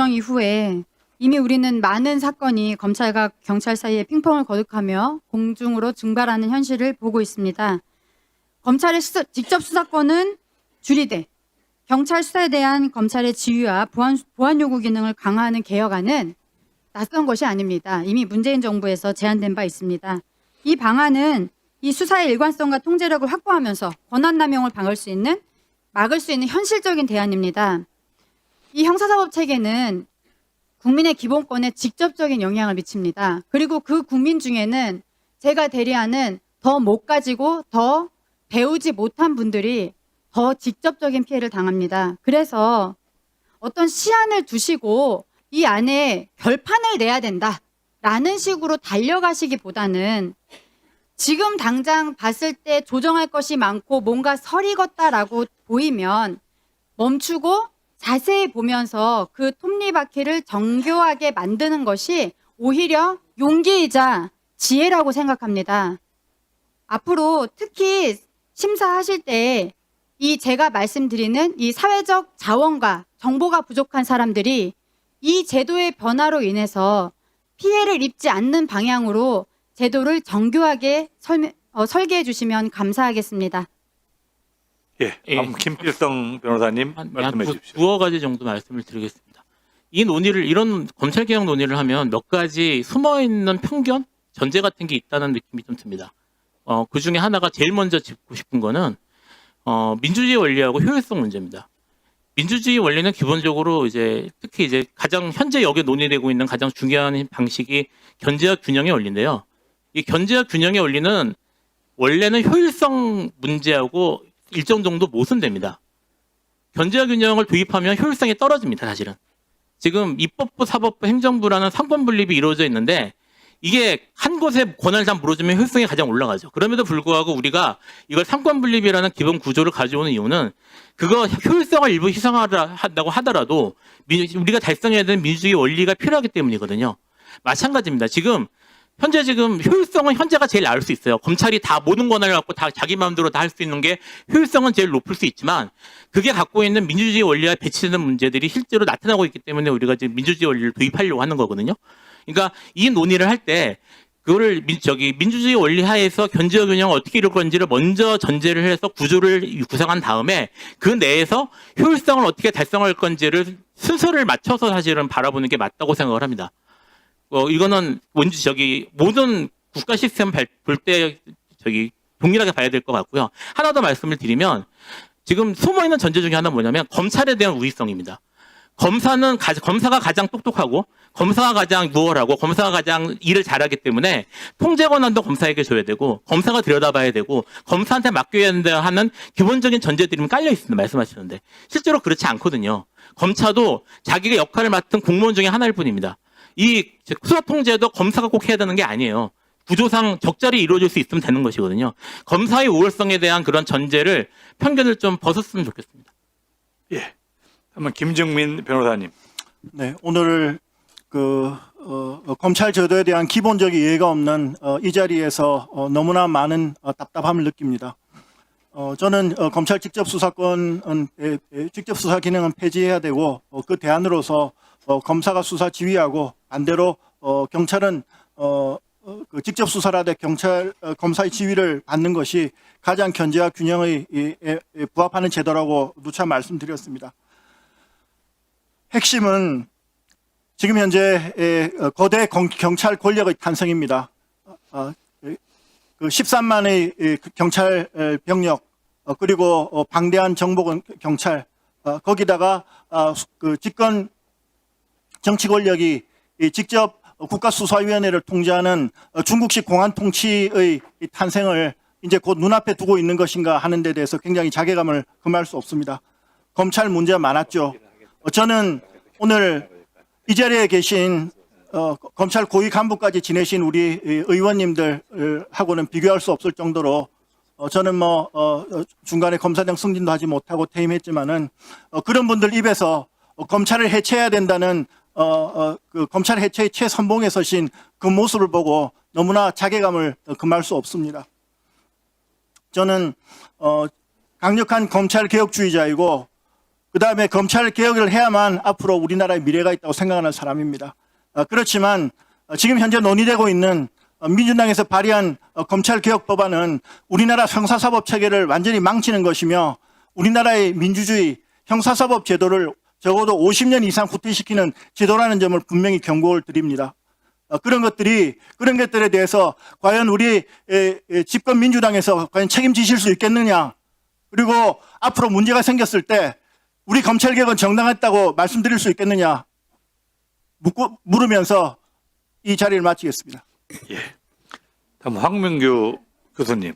결정 이후에 이미 우리는 많은 사건이 검찰과 경찰 사이에 핑퐁을 거듭하며 공중으로 증발하는 현실을 보고 있습니다. 검찰의 직접 수사권은 줄이되 경찰 수사에 대한 검찰의 지휘와 보안 요구 기능을 강화하는 개혁안은 낯선 것이 아닙니다. 이미 문재인 정부에서 제안된 바 있습니다. 이 방안은 이 수사의 일관성과 통제력을 확보하면서 권한남용을 막을 수 있는 현실적인 대안입니다. 이 형사사법 체계는 국민의 기본권에 직접적인 영향을 미칩니다. 그리고 그 국민 중에는 제가 대리하는 더 못 가지고 더 배우지 못한 분들이 더 직접적인 피해를 당합니다. 그래서 어떤 시한을 두시고 이 안에 결판을 내야 된다라는 식으로 달려가시기보다는 지금 당장 봤을 때 조정할 것이 많고 뭔가 설이 걷다라고 보이면 멈추고 자세히 보면서 그 톱니바퀴를 정교하게 만드는 것이 오히려 용기이자 지혜라고 생각합니다. 앞으로 특히 심사하실 때 이 제가 말씀드리는 이 사회적 자원과 정보가 부족한 사람들이 이 제도의 변화로 인해서 피해를 입지 않는 방향으로 제도를 정교하게 설계해 주시면 감사하겠습니다. 예, 다음 김필성 변호사님 말씀해 주십시오. 두어 가지 정도 말씀을 드리겠습니다. 이런 검찰개혁 논의를 하면 몇 가지 숨어있는 편견, 전제 같은 게 있다는 느낌이 좀 듭니다. 그 중에 하나가 제일 먼저 짚고 싶은 거는 민주주의 원리하고 효율성 문제입니다. 민주주의 원리는 기본적으로 특히 가장 현재 여기에 논의되고 있는 가장 중요한 방식이 견제와 균형의 원리인데요. 이 견제와 균형의 원리는 원래는 효율성 문제하고 일정 정도 모순됩니다. 견제와 균형을 도입하면 효율성이 떨어집니다, 사실은. 지금 입법부, 사법부, 행정부라는 상권 분립이 이루어져 있는데 이게 한 곳에 권한을 다 물어주면 효율성이 가장 올라가죠. 그럼에도 불구하고 우리가 이걸 상권 분립이라는 기본 구조를 가져오는 이유는 그거 효율성을 일부 희생한다고 하더라도 우리가 달성해야 되는 민주주의 원리가 필요하기 때문이거든요. 마찬가지입니다. 현재 효율성은 현재가 제일 나을 수 있어요. 검찰이 다 모든 권한을 갖고 다 자기 마음대로 다 할 수 있는 게 효율성은 제일 높을 수 있지만 그게 갖고 있는 민주주의 원리와 배치되는 문제들이 실제로 나타나고 있기 때문에 우리가 지금 민주주의 원리를 도입하려고 하는 거거든요. 그러니까 이 논의를 할 때 그거를 민주주의 원리 하에서 견제와 균형을 어떻게 이룰 건지를 먼저 전제를 해서 구조를 구상한 다음에 그 내에서 효율성을 어떻게 달성할 건지를 순서를 맞춰서 사실은 바라보는 게 맞다고 생각을 합니다. 이거는 모든 국가 시스템 볼 때 동일하게 봐야 될 것 같고요. 하나 더 말씀을 드리면 지금 숨어있는 전제 중에 하나는 뭐냐면 검찰에 대한 우위성입니다. 검사가 가장 똑똑하고 검사가 가장 무얼하고 검사가 가장 일을 잘하기 때문에 통제 권한도 검사에게 줘야 되고 검사가 들여다봐야 되고 검사한테 맡겨야 된다 하는 기본적인 전제들이 깔려 있습니다. 말씀하시는데 실제로 그렇지 않거든요. 검사도 자기가 역할을 맡은 공무원 중에 하나일 뿐입니다. 이 수사 통제도 검사가 꼭 해야 되는 게 아니에요. 구조상 적절히 이루어질 수 있으면 되는 것이거든요. 검사의 우월성에 대한 그런 전제를 편견을 좀 벗었으면 좋겠습니다. 예, 한번 김정민 변호사님. 네, 오늘 검찰 제도에 대한 기본적 이해가 없는 이 자리에서 너무나 많은 답답함을 느낍니다. 저는 검찰 직접 수사권, 직접 수사 기능은 폐지해야 되고 그 대안으로서 검사가 수사 지휘하고 반대로 경찰은 그 직접 수사라되 검사의 지휘를 받는 것이 가장 견제와 균형에 부합하는 제도라고 누차 말씀드렸습니다. 핵심은 지금 현재 거대 경찰 권력의 탄생입니다. 그 13만의 경찰 병력 그리고 방대한 정보권 경찰 거기다가 그 집권 정치 권력이 직접 국가수사위원회를 통제하는 중국식 공안 통치의 탄생을 이제 곧 눈앞에 두고 있는 것인가 하는 데 대해서 굉장히 자괴감을 금할 수 없습니다. 검찰 문제가 많았죠. 저는 오늘 이 자리에 계신 검찰 고위 간부까지 지내신 우리 의원님들하고는 비교할 수 없을 정도로 저는 중간에 검사장 승진도 하지 못하고 퇴임했지만은 그런 분들 입에서 검찰을 해체해야 된다는 그 검찰 해체의 최선봉에 서신 그 모습을 보고 너무나 자괴감을 금할 수 없습니다. 저는 강력한 검찰 개혁주의자이고 그다음에 검찰 개혁을 해야만 앞으로 우리나라의 미래가 있다고 생각하는 사람입니다. 그렇지만 지금 현재 논의되고 있는 민주당에서 발의한 검찰 개혁 법안은 우리나라 형사사법 체계를 완전히 망치는 것이며 우리나라의 민주주의 형사사법 제도를 적어도 50년 이상 후퇴시키는 제도라는 점을 분명히 경고를 드립니다. 그런 것들에 대해서 과연 우리 집권 민주당에서 과연 책임지실 수 있겠느냐, 그리고 앞으로 문제가 생겼을 때 우리 검찰 개혁은 정당했다고 말씀드릴 수 있겠느냐 물으면서 이 자리를 마치겠습니다. 예. 다음 황명규 교수님.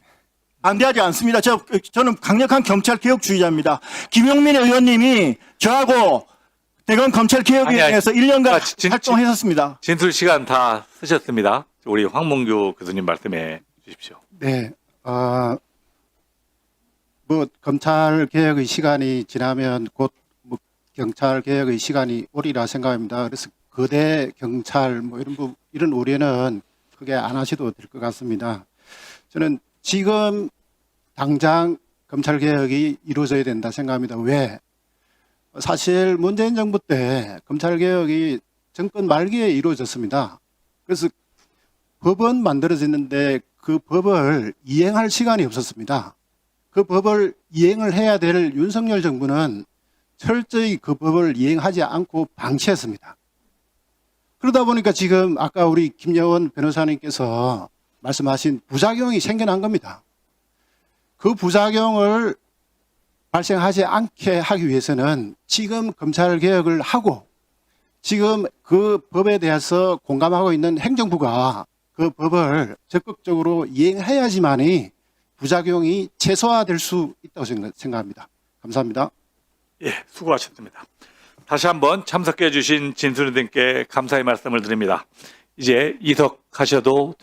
반대하지 않습니다. 저는 강력한 검찰 개혁주의자입니다. 김용민 의원님이 저하고 대검 검찰 개혁에 대해서 1년간 활동했었습니다. 진술 시간 다 쓰셨습니다. 우리 황명규 교수님 말씀해 주십시오. 네, 뭐 검찰 개혁의 시간이 지나면 곧 뭐 경찰 개혁의 시간이 오리라 생각합니다. 그래서 거대 경찰 뭐 이런 우려는 크게 안 하셔도 될 것 같습니다. 저는 지금 당장 검찰 개혁이 이루어져야 된다 생각합니다. 왜? 사실 문재인 정부 때 검찰 개혁이 정권 말기에 이루어졌습니다. 그래서 법은 만들어졌는데 그 법을 이행할 시간이 없었습니다. 그 법을 이행을 해야 될 윤석열 정부는 철저히 그 법을 이행하지 않고 방치했습니다. 그러다 보니까 지금 아까 우리 김여원 변호사님께서 말씀하신 부작용이 생겨난 겁니다. 그 부작용을 발생하지 않게 하기 위해서는 지금 검찰 개혁을 하고 지금 그 법에 대해서 공감하고 있는 행정부가 그 법을 적극적으로 이행해야지만이 부작용이 최소화될 수 있다고 생각합니다. 감사합니다. 예, 수고하셨습니다. 다시 한번 참석해 주신 진술인들께 감사의 말씀을 드립니다. 이제 이석하셔도